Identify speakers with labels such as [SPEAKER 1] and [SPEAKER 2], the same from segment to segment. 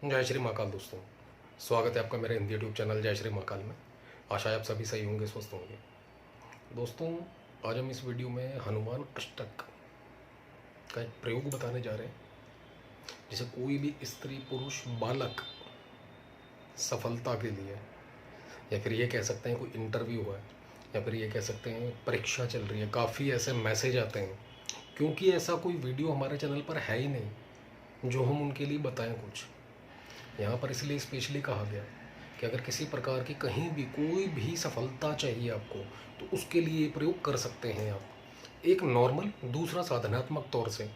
[SPEAKER 1] जय श्री महाकाल दोस्तों, स्वागत है आपका मेरे हिंदी यूट्यूब चैनल जय श्री महाकाल में। आशा है आप सभी सही होंगे, स्वस्थ होंगे। दोस्तों, आज हम इस वीडियो में हनुमान अष्टक का एक प्रयोग बताने जा रहे हैं, जिसे कोई भी स्त्री पुरुष बालक सफलता के लिए, या फिर ये कह सकते हैं कोई इंटरव्यू है, या फिर ये कह सकते हैं परीक्षा चल रही है, काफ़ी ऐसे मैसेज आते हैं, क्योंकि ऐसा कोई वीडियो हमारे चैनल पर है ही नहीं जो हम उनके लिए बताएं कुछ। यहाँ पर इसलिए स्पेशली कहा गया कि अगर किसी प्रकार की कहीं भी कोई भी सफलता चाहिए आपको, तो उसके लिए ये प्रयोग कर सकते हैं आप। एक नॉर्मल, दूसरा साधनात्मक तौर से,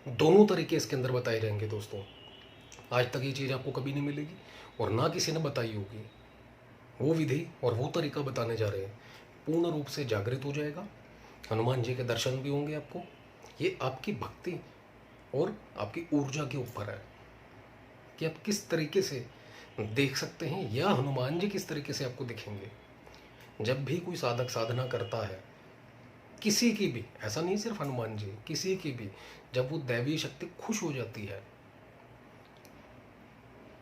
[SPEAKER 1] दोनों तरीके इसके अंदर बताए जाएंगे दोस्तों। आज तक ये चीज़ आपको कभी नहीं मिलेगी और ना किसी ने बताई होगी। वो विधि और वो तरीका बताने जा रहे हैं, पूर्ण रूप से जागृत हो जाएगा। हनुमान जी के दर्शन भी होंगे आपको। ये आपकी भक्ति और आपकी ऊर्जा के ऊपर है कि आप किस तरीके से देख सकते हैं, या हनुमान जी किस तरीके से आपको दिखेंगे। जब भी कोई साधक साधना करता है, किसी की भी, ऐसा नहीं सिर्फ हनुमान जी, किसी की भी, जब वो दैवीय शक्ति खुश हो जाती है,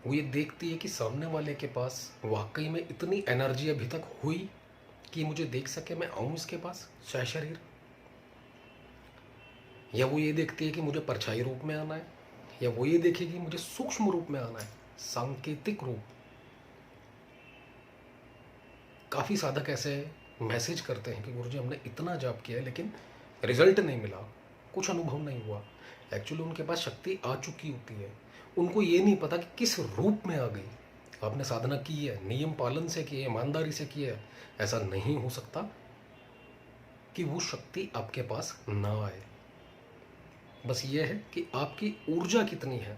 [SPEAKER 1] वो ये देखती है कि सामने वाले के पास वाकई में इतनी एनर्जी अभी तक हुई कि मुझे देख सके, मैं आऊँ इसके पास सशरीर। या वो ये देखती है कि मुझे परछाई रूप में आना है, या वो ये देखेगी मुझे सूक्ष्म रूप में आना है, सांकेतिक रूप। काफ़ी साधक ऐसे मैसेज करते हैं कि गुरुजी हमने इतना जाप किया है लेकिन रिजल्ट नहीं मिला, कुछ अनुभव नहीं हुआ। एक्चुअली उनके पास शक्ति आ चुकी होती है, उनको ये नहीं पता कि किस रूप में आ गई। आपने साधना की है, नियम पालन से की है, ईमानदारी से की है, ऐसा नहीं हो सकता कि वो शक्ति आपके पास ना आए। बस ये है कि आपकी ऊर्जा कितनी है,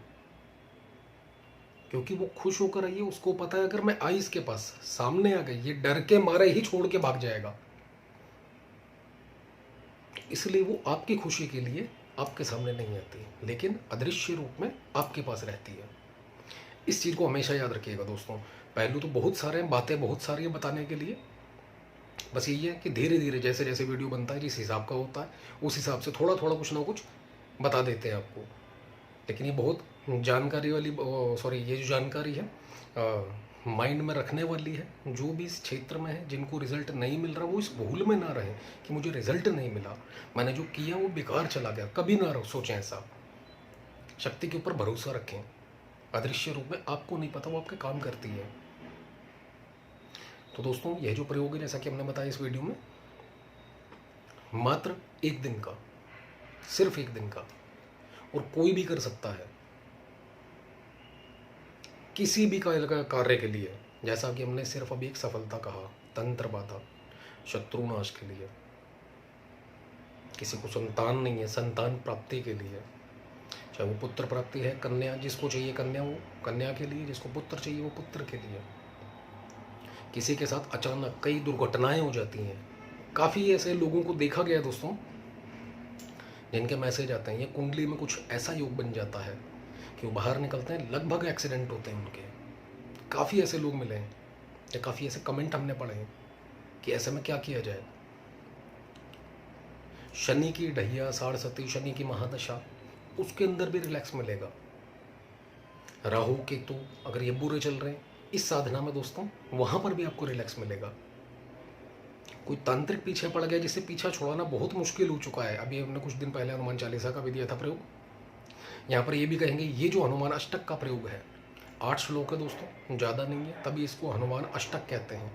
[SPEAKER 1] क्योंकि वो खुश होकर आई है, उसको पता है अगर मैं आई इसके पास, सामने आ गई, ये डर के मारे ही छोड़ के भाग जाएगा। इसलिए वो आपकी खुशी के लिए आपके सामने नहीं आती, लेकिन अदृश्य रूप में आपके पास रहती है। इस चीज़ को हमेशा याद रखिएगा दोस्तों। पहलू तो बहुत सारे हैं, बातें बहुत सारी हैं बताने के लिए। बस यही है कि धीरे धीरे जैसे जैसे वीडियो बनता है, जिस हिसाब का होता है उस हिसाब से थोड़ा थोड़ा कुछ ना कुछ बता देते हैं आपको। लेकिन ये बहुत जानकारी वाली, सॉरी, ये जो जानकारी है माइंड में रखने वाली है। जो भी इस क्षेत्र में है, जिनको रिजल्ट नहीं मिल रहा, वो इस भूल में ना रहे कि मुझे रिजल्ट नहीं मिला, मैंने जो किया वो बेकार चला गया। कभी ना सोचें ऐसा। शक्ति के ऊपर भरोसा रखें। अदृश्य रूप में आपको नहीं पता, वो आपके काम करती है। तो दोस्तों, यह जो प्रयोग है, जैसा कि हमने बताया इस वीडियो में, मात्र एक दिन का, सिर्फ एक दिन का, और कोई भी कर सकता है किसी भी कार्य के लिए। जैसा कि हमने सिर्फ अभी एक सफलता कहा, तंत्र बाधा, शत्रु नाश के लिए, किसी को संतान नहीं है, संतान प्राप्ति के लिए, चाहे वो पुत्र प्राप्ति है, कन्या, जिसको चाहिए कन्या वो कन्या के लिए, जिसको पुत्र चाहिए वो पुत्र के लिए। किसी के साथ अचानक कई दुर्घटनाएं हो जाती हैं। काफ़ी ऐसे लोगों को देखा गया दोस्तों, जिनके मैसेज आते हैं, ये कुंडली में कुछ ऐसा योग बन जाता है कि वो बाहर निकलते हैं, लगभग एक्सीडेंट होते हैं उनके। काफ़ी ऐसे लोग मिले हैं, या काफ़ी ऐसे कमेंट हमने पढ़े हैं कि ऐसे में क्या किया जाए। शनि की ढैया, साढ़सती, शनि की महादशा, उसके अंदर भी रिलैक्स मिलेगा। राहु केतु अगर ये बुरे चल रहे हैं इस साधना में दोस्तों, वहाँ पर भी आपको रिलैक्स मिलेगा। कोई तांत्रिक पीछे पड़ गया, जिससे पीछा छुड़ाना बहुत मुश्किल हो चुका है। अभी हमने कुछ दिन पहले हनुमान चालीसा का भी दिया था प्रयोग। यहाँ पर ये भी कहेंगे, ये जो हनुमान अष्टक का प्रयोग है, 8 श्लोक है दोस्तों, ज़्यादा नहीं है, तभी इसको हनुमान अष्टक कहते हैं।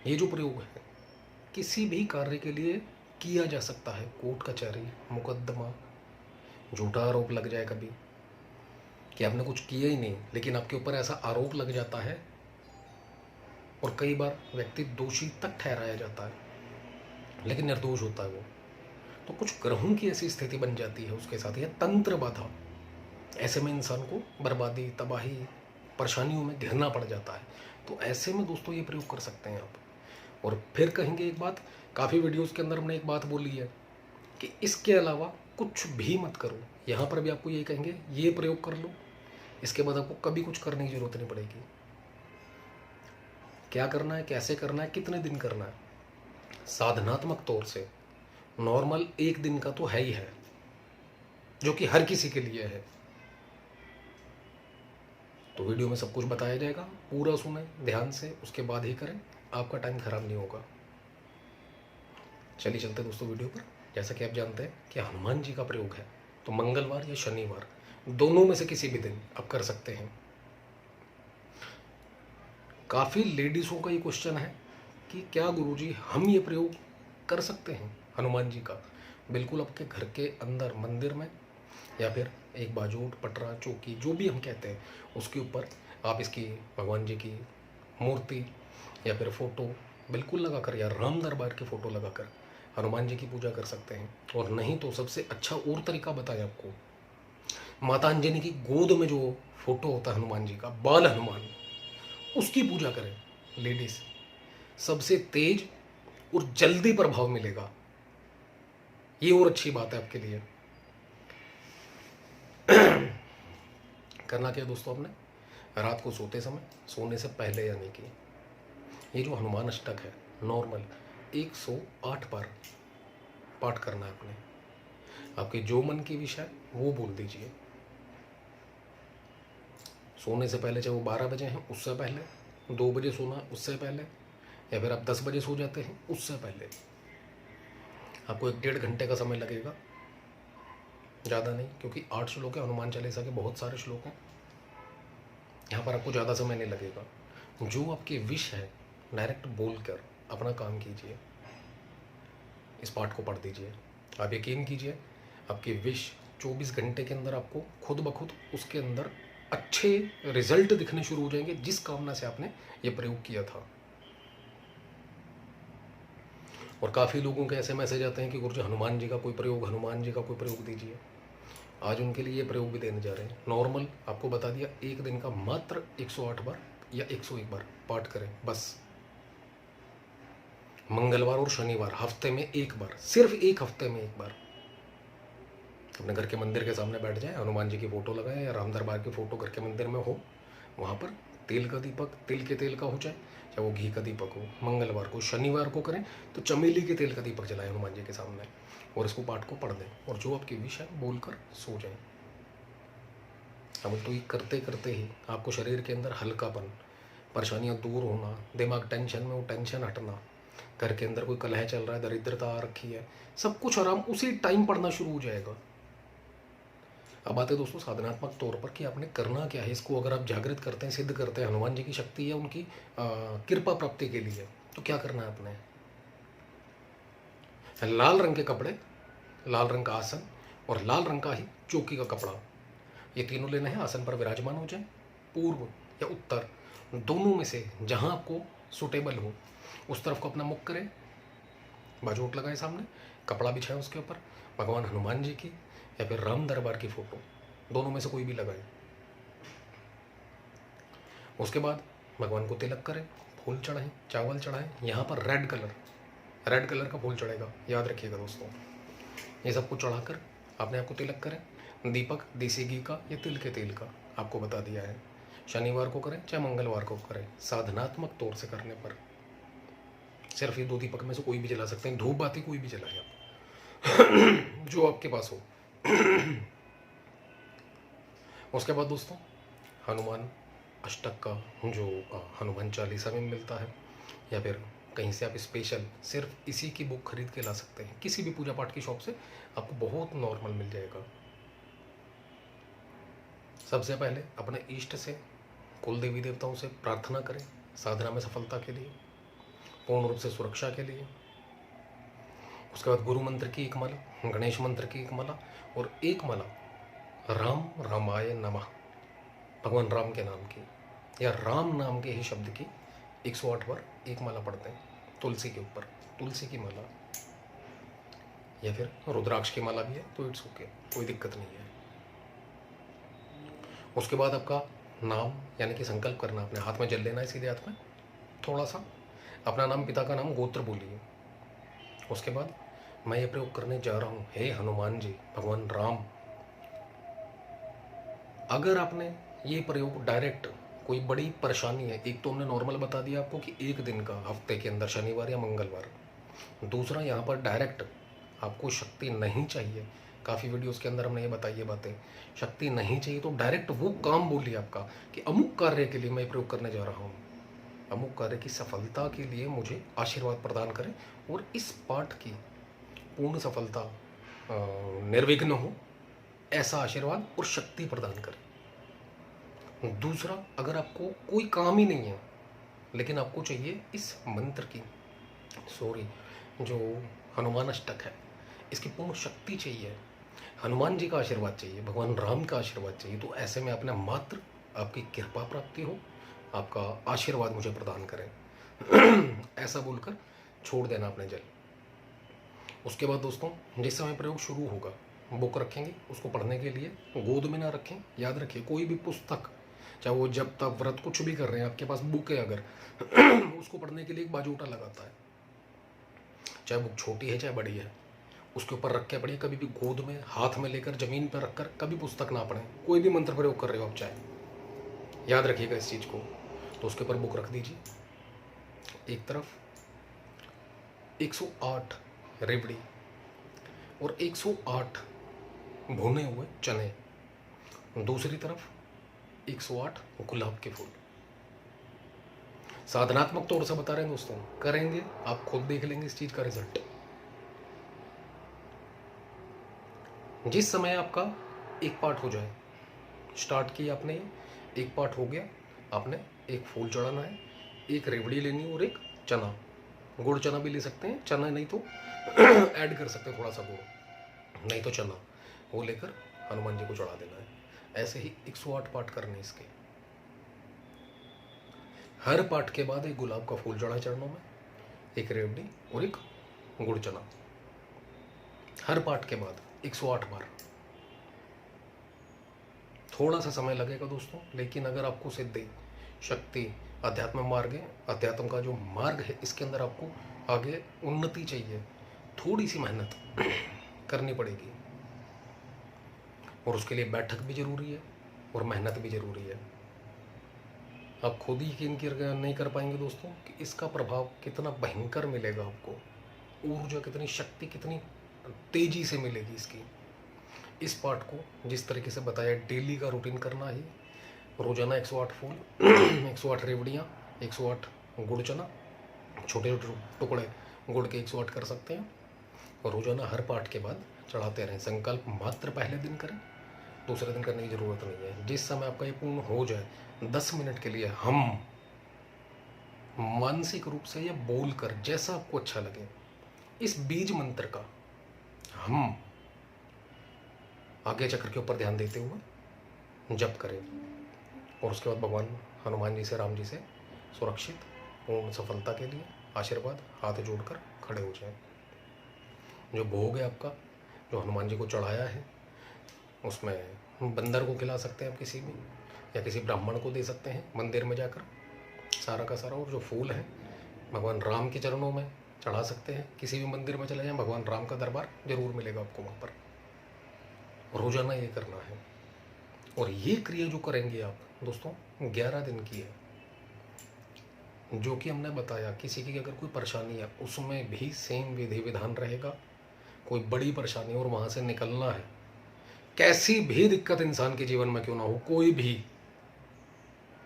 [SPEAKER 1] ये जो प्रयोग है किसी भी कार्य के लिए किया जा सकता है। कोर्ट कचहरी, मुकदमा, झूठा आरोप लग जाए कभी कि आपने कुछ किया ही नहीं, लेकिन आपके ऊपर ऐसा आरोप लग जाता है, और कई बार व्यक्ति दोषी तक ठहराया जाता है, लेकिन निर्दोष होता है वो। तो कुछ ग्रहों की ऐसी स्थिति बन जाती है उसके साथ, यह तंत्र बाधा। ऐसे में इंसान को बर्बादी, तबाही, परेशानियों में घिरना पड़ जाता है। तो ऐसे में दोस्तों ये प्रयोग कर सकते हैं आप। और फिर कहेंगे एक बात, काफ़ी वीडियोस के अंदर हमने एक बात बोली है कि इसके अलावा कुछ भी मत करो। यहाँ पर भी आपको ये कहेंगे, ये प्रयोग कर लो, इसके बाद आपको कभी कुछ करने की जरूरत नहीं पड़ेगी। क्या करना है, कैसे करना है, कितने दिन करना है, साधनात्मक तौर से नॉर्मल एक दिन का तो है ही है, जो कि हर किसी के लिए है। तो वीडियो में सब कुछ बताया जाएगा, पूरा सुने ध्यान से, उसके बाद ही करें, आपका टाइम खराब नहीं होगा। चलिए चलते दोस्तों वीडियो पर। जैसा कि आप जानते हैं कि हनुमान जी का प्रयोग है, तो मंगलवार या शनिवार दोनों में से किसी भी दिन आप कर सकते हैं। काफ़ी लेडीज़ों का ये क्वेश्चन है कि क्या गुरुजी हम ये प्रयोग कर सकते हैं हनुमान जी का? बिल्कुल, आपके घर के अंदर मंदिर में या फिर एक बाजूट, पटरा, चौकी, जो भी हम कहते हैं, उसके ऊपर आप इसकी भगवान जी की मूर्ति या फिर फ़ोटो बिल्कुल लगाकर, या राम दरबार की फ़ोटो लगाकर हनुमान जी की पूजा कर सकते हैं। और नहीं तो सबसे अच्छा और तरीका बताया आपको, माता अंजनी की गोद में जो फोटो होता है हनुमान जी का, बाल हनुमान, उसकी पूजा करें लेडीज, सबसे तेज और जल्दी प्रभाव मिलेगा। ये और अच्छी बात है आपके लिए। करना क्या दोस्तों, आपने रात को सोते समय, सोने से पहले, यानी कि ये जो हनुमान अष्टक है नॉर्मल 108 बार पाठ करना है आपने। आपके जो मन की विषय वो बोल दीजिए। सोने से पहले, चाहे वो 12 बजे हैं उससे पहले, 2 बजे सोना उससे पहले, या फिर आप 10 बजे सो जाते हैं उससे पहले। आपको 1-1.5 घंटे का समय लगेगा, ज़्यादा नहीं, क्योंकि 8 श्लोक है हनुमान चालीसा के, बहुत सारे श्लोक हैं। यहाँ पर आपको ज़्यादा समय नहीं लगेगा। जो आपके विश है डायरेक्ट बोलकर अपना काम कीजिए, इस पाठ को पढ़ दीजिए। आप यकीन कीजिए, आपके विश 24 घंटे के अंदर आपको खुद ब खुद उसके अंदर अच्छे रिजल्ट दिखने शुरू हो जाएंगे, जिस कामना से आपने ये प्रयोग किया था। और काफ़ी लोगों के ऐसे मैसेज आते हैं कि गुरुजी हनुमान जी का कोई प्रयोग, हनुमान जी का कोई प्रयोग दीजिए। आज उनके लिए ये प्रयोग भी देने जा रहे हैं। नॉर्मल आपको बता दिया, एक दिन का मात्र 108 बार या 101 बार पाठ करें बस। मंगलवार और शनिवार हफ्ते में एक बार, सिर्फ एक हफ्ते में एक बार अपने घर के मंदिर के सामने बैठ जाए, हनुमान जी की फ़ोटो लगाएं या राम दरबार की फ़ोटो घर के मंदिर में हो, वहाँ पर तेल का दीपक, तिल के तेल का हो चाहे वो घी का दीपक हो, मंगलवार को, शनिवार को करें तो चमेली के तेल का दीपक जलाएं हनुमान जी के सामने, और इसको पाठ को पढ़ दें, और जो आपकी विश है बोलकर सो जाएं। अब तो ये करते करते ही आपको शरीर के अंदर हल्कापन, परेशानियाँ दूर होना, दिमाग टेंशन में वो टेंशन हटना, घर के अंदर कोई कलह चल रहा है, दरिद्रता आ रखी है, सब कुछ आराम उसी टाइम पढ़ना शुरू हो जाएगा। अब आते दोस्तों साधनात्मक तौर पर कि आपने करना क्या है। इसको अगर आप जागृत करते हैं, सिद्ध करते हैं हनुमान जी की शक्ति या उनकी कृपा प्राप्ति के लिए, तो क्या करना है आपने? लाल रंग के कपड़े, लाल रंग का आसन और लाल रंग का ही चौकी का कपड़ा, ये तीनों लेने हैं। आसन पर विराजमान हो जाए, पूर्व या उत्तर दोनों में से जहां आपको सुटेबल हो उस तरफ को अपना मुख करें, बाजूट लगाए सामने, कपड़ा बिछाएं, उसके ऊपर भगवान हनुमान जी की या फिर राम दरबार की फोटो, दोनों में से कोई भी लगाएं। उसके बाद भगवान को तिलक करें, फूल चढ़ाएं, चावल चढ़ाएं। यहाँ पर रेड कलर का फूल चढ़ेगा, याद रखिएगा दोस्तों। ये सब कुछ चढ़ाकर आपने आपको तिलक करें। दीपक देसी घी का या तिल के तेल का आपको बता दिया है। शनिवार को करें चाहे मंगलवार को करें, साधनात्मक तौर से करने पर सिर्फ ये 2 दीपक में से कोई भी जला सकते हैं। धूप बाती कोई भी जलाएं आप जो आपके पास हो। उसके बाद दोस्तों हनुमान अष्टक का जो हनुमान चालीसा में मिलता है, या फिर कहीं से आप स्पेशल सिर्फ इसी की बुक खरीद के ला सकते हैं, किसी भी पूजा पाठ की शॉप से आपको बहुत नॉर्मल मिल जाएगा। सबसे पहले अपने इष्ट से, कुल देवी देवताओं से प्रार्थना करें साधना में सफलता के लिए, पूर्ण रूप से सुरक्षा के लिए। उसके बाद गुरु मंत्र की एक माला, गणेश मंत्र की एक माला, और एक माला राम रामाय नमः, भगवान राम के नाम की या राम नाम के ही शब्द की 108 बार एक माला पढ़ते हैं। तुलसी के ऊपर तुलसी की माला, या फिर रुद्राक्ष की माला भी है तो इट्स ओके, कोई दिक्कत नहीं है। उसके बाद आपका नाम यानी कि संकल्प करना, अपने हाथ में जल लेना है, सीधे हाथ में थोड़ा सा अपना नाम, पिता का नाम, गोत्र बोलिए। उसके बाद मैं ये प्रयोग करने जा रहा हूँ, हे हनुमान जी, भगवान राम। अगर आपने ये प्रयोग डायरेक्ट, कोई बड़ी परेशानी है, एक तो हमने नॉर्मल बता दिया आपको कि एक दिन का हफ्ते के अंदर शनिवार या मंगलवार, दूसरा यहाँ पर डायरेक्ट आपको शक्ति नहीं चाहिए, काफ़ी वीडियोस के अंदर हमने ये बताई ये बातें। शक्ति नहीं चाहिए तो डायरेक्ट वो काम बोलिए आपका कि अमुक कार्य के लिए मैं प्रयोग करने जा रहा हूँ, अमुक कार्य की सफलता के लिए मुझे आशीर्वाद प्रदान करें और इस पाठ की पूर्ण सफलता निर्विघ्न हो, ऐसा आशीर्वाद और शक्ति प्रदान करें। दूसरा, अगर आपको कोई काम ही नहीं है लेकिन आपको चाहिए इस मंत्र की जो हनुमान अष्टक है इसकी पूर्ण शक्ति चाहिए, हनुमान जी का आशीर्वाद चाहिए, भगवान राम का आशीर्वाद चाहिए, तो ऐसे में अपने मात्र आपकी कृपा प्राप्ति हो, आपका आशीर्वाद मुझे प्रदान करें ऐसा बोलकर छोड़ देना अपने जल। उसके बाद दोस्तों जिस समय प्रयोग शुरू होगा बुक रखेंगे, उसको पढ़ने के लिए गोद में ना रखें। याद रखिए कोई भी पुस्तक, चाहे वो जब तक व्रत कुछ भी कर रहे हैं, आपके पास बुक है अगर उसको पढ़ने के लिए एक बाजूटा लगाता है, चाहे बुक छोटी है चाहे बड़ी है, उसके ऊपर रख के पढ़िए। कभी भी गोद में हाथ में लेकर जमीन पर रखकर कभी पुस्तक ना पढ़ें। कोई भी मंत्र प्रयोग कर रहे हो आप, चाहे, याद रखिएगा इस चीज़ को। तो उसके ऊपर बुक रख दीजिए। एक तरफ 108 रेवड़ी और 108 भुने हुए चने, दूसरी तरफ 108 गुलाब के फूल। साधनात्मक तौर से बता रहे हैं दोस्तों, करेंगे आप खुद देख लेंगे इस चीज का रिजल्ट। जिस समय आपका एक पार्ट हो जाए, स्टार्ट किया आपने, एक पार्ट हो गया, आपने एक फूल चढ़ाना है, एक रेवड़ी लेनी और एक चना, गुड़ चना भी ले सकते हैं, चना नहीं तो ऐड कर सकते हैं थोड़ा सा गुड़, नहीं तो चना, वो लेकर हनुमान जी को चढ़ा देना है। ऐसे ही 108 पाठ करने इसके। हर पाठ के बाद एक गुलाब का फूल चढ़ा चरणों में, एक रेवड़ी और एक गुड़ चना, हर पाठ के बाद 108 बार। थोड़ा सा समय लगेगा दोस्तों, लेकिन अगर आपको सिद्धि, शक्ति, अध्यात्म मार्ग है, अध्यात्म का जो मार्ग है, इसके अंदर आपको आगे उन्नति चाहिए, थोड़ी सी मेहनत करनी पड़ेगी, और उसके लिए बैठक भी जरूरी है और मेहनत भी जरूरी है। आप खुद ही यकीन नहीं कर पाएंगे दोस्तों कि इसका प्रभाव कितना भयंकर मिलेगा आपको, ऊर्जा कितनी, शक्ति कितनी तेजी से मिलेगी इसकी। इस पाठ को जिस तरीके से बताया, डेली का रूटीन करना ही, रोजाना 108 फूल 108 रेवड़ियाँ, 108 गुड़ चना, छोटे छोटे टुकड़े गुड़ के 108 कर सकते हैं, और रोजाना हर पाठ के बाद चढ़ाते रहें। संकल्प मात्र पहले दिन करें, दूसरे दिन करने की ज़रूरत नहीं है। जिस समय आपका ये पूर्ण हो जाए, 10 मिनट के लिए हम मानसिक रूप से ये बोलकर, जैसा आपको अच्छा लगे, इस बीज मंत्र का हम आगे चक्र के ऊपर ध्यान देते हुए जप करें, और उसके बाद भगवान हनुमान जी से, राम जी से सुरक्षित पूर्ण सफलता के लिए आशीर्वाद हाथ जोड़कर खड़े हो जाए। जो भोग है आपका, जो हनुमान जी को चढ़ाया है, उसमें बंदर को खिला सकते हैं आप किसी भी, या किसी ब्राह्मण को दे सकते हैं मंदिर में जाकर सारा का सारा। और जो फूल है भगवान राम के चरणों में चढ़ा सकते हैं, किसी भी मंदिर में चले जाएं, भगवान राम का दरबार जरूर मिलेगा आपको वहाँ पर। रोजाना ये करना है, और ये क्रिया जो करेंगे आप दोस्तों 11 दिन की है, जो कि हमने बताया। किसी की अगर कोई परेशानी है उसमें भी सेम विधि विधान रहेगा। कोई बड़ी परेशानी और वहाँ से निकलना है, कैसी भी दिक्कत इंसान के जीवन में क्यों ना हो, कोई भी,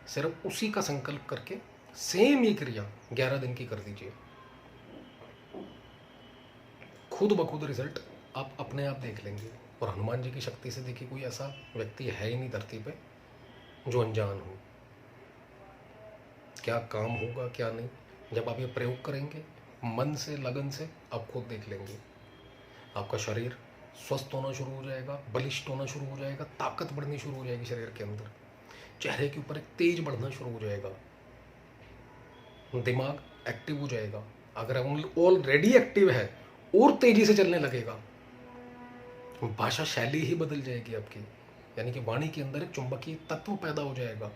[SPEAKER 1] सिर्फ उसी का संकल्प करके सेम ही क्रिया 11 दिन की कर दीजिए। खुद ब खुद रिजल्ट आप अपने आप देख लेंगे। और हनुमान जी की शक्ति से देखिए, कोई ऐसा व्यक्ति है ही नहीं धरती पे जो अनजान हो। क्या काम होगा क्या नहीं, जब आप ये प्रयोग करेंगे मन से, लगन से, आप खुद देख लेंगे। आपका शरीर स्वस्थ होना शुरू हो जाएगा, बलिष्ठ होना शुरू हो जाएगा, ताकत बढ़नी शुरू हो जाएगी शरीर के अंदर, चेहरे के ऊपर एक तेज बढ़ना शुरू हो जाएगा, दिमाग एक्टिव हो जाएगा। अगर ऑलरेडी एक्टिव है और तेजी से चलने लगेगा, भाषा शैली ही बदल जाएगी आपकी, यानी कि वाणी के अंदर एक चुंबकीय तत्व पैदा हो जाएगा,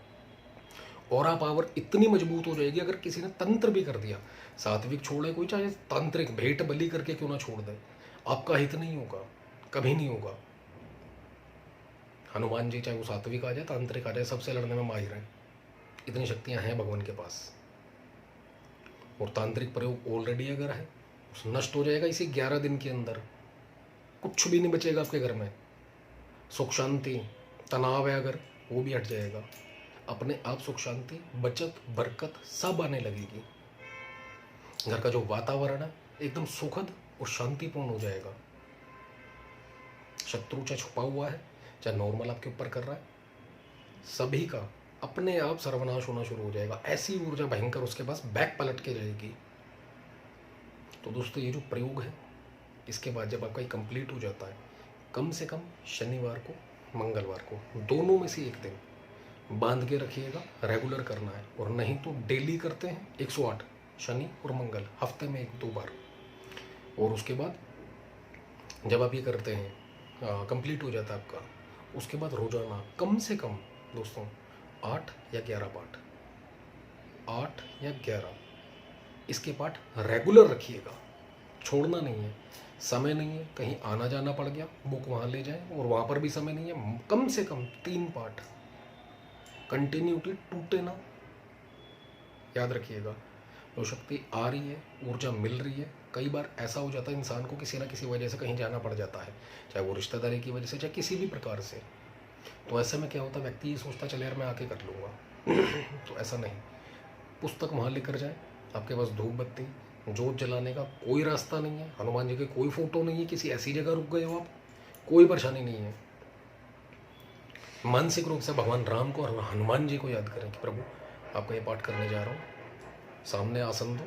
[SPEAKER 1] और पावर इतनी मजबूत हो जाएगी। अगर किसी ने तंत्र भी कर दिया, सात्विक छोड़े कोई, चाहे तांत्रिक भेंट बलि करके क्यों ना छोड़ दे, आपका हित नहीं होगा, कभी नहीं होगा। हनुमान जी चाहे वो सात्विक आ जाए, तांत्रिक आ जाए, सबसे लड़ने में माहिर हैं, इतनी शक्तियां हैं भगवान के पास। और तांत्रिक प्रयोग ऑलरेडी अगर है, नष्ट हो जाएगा इसी 11 दिन के अंदर। कुछ भी नहीं बचेगा आपके घर में। सुख शांति, तनाव है अगर, वो भी हट जाएगा। अपने आप सुख शांति, बचत, बरकत सब आने लगेगी। घर का जो वातावरण है एकदम सुखद और शांतिपूर्ण हो जाएगा। शत्रु चाहे छुपा हुआ है चाहे नॉर्मल आपके ऊपर कर रहा है, सभी का अपने आप सर्वनाश होना शुरू हो जाएगा। ऐसी ऊर्जा भयंकर उसके पास बैक पलट के जाएगी। तो दोस्तों ये जो प्रयोग है, इसके बाद जब आपका ये कंप्लीट हो जाता है, कम से कम शनिवार को, मंगलवार को, दोनों में से एक दिन बांध के रखिएगा। रेगुलर करना है, और नहीं तो डेली करते हैं 108, शनि और मंगल, हफ्ते में 1-2 बार। और उसके बाद जब आप ये करते हैं, कंप्लीट हो जाता है आपका, उसके बाद रोजाना कम से कम दोस्तों 8 या 11 पाठ, 8 या 11 इसके पाठ रेगुलर रखिएगा। छोड़ना नहीं है। समय नहीं है, कहीं आना जाना पड़ गया, बुक वहाँ ले जाएं, और वहाँ पर भी समय नहीं है, कम से कम 3 पाठ कंटिन्यूटी, टूटे ना। याद रखिएगा, जो शक्ति आ रही है, ऊर्जा मिल रही है। कई बार ऐसा हो जाता है इंसान को किसी ना किसी वजह से कहीं जाना पड़ जाता है, चाहे वो रिश्तेदारी की वजह से, चाहे किसी भी प्रकार से। तो ऐसे में क्या होता है, व्यक्ति ये सोचता चले यार मैं आके कर लूँगा। तो ऐसा नहीं। पुस्तक वहाँ लेकर जाए, आपके पास धूप बत्ती, जोत जलाने का कोई रास्ता नहीं है, हनुमान जी के कोई फोटो नहीं है, किसी ऐसी जगह रुक गए हो आप, कोई परेशानी नहीं है। मानसिक रूप से भगवान राम को और हनुमान जी को याद करें कि प्रभु आपका ये पाठ करने जा रहा हूँ, सामने आसन दो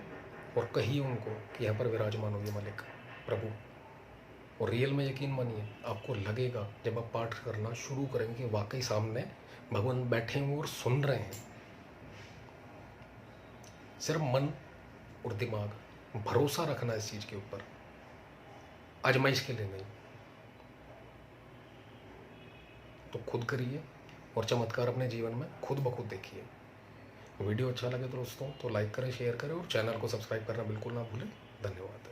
[SPEAKER 1] और कहिए उनको कि यहाँ पर विराजमान होगी मालिक प्रभु। और रियल में यकीन मानिए, आपको लगेगा जब आप पाठ करना शुरू करेंगे कि वाकई सामने भगवान बैठे हुए और सुन रहे हैं। सिर्फ मन और दिमाग, भरोसा रखना इस चीज के ऊपर, आजमाइश के लिए नहीं। तो खुद करिए और चमत्कार अपने जीवन में खुद ब खुद देखिए। वीडियो अच्छा लगे दोस्तों तो लाइक करें, शेयर करें, और चैनल को सब्सक्राइब करना बिल्कुल ना भूलें। धन्यवाद।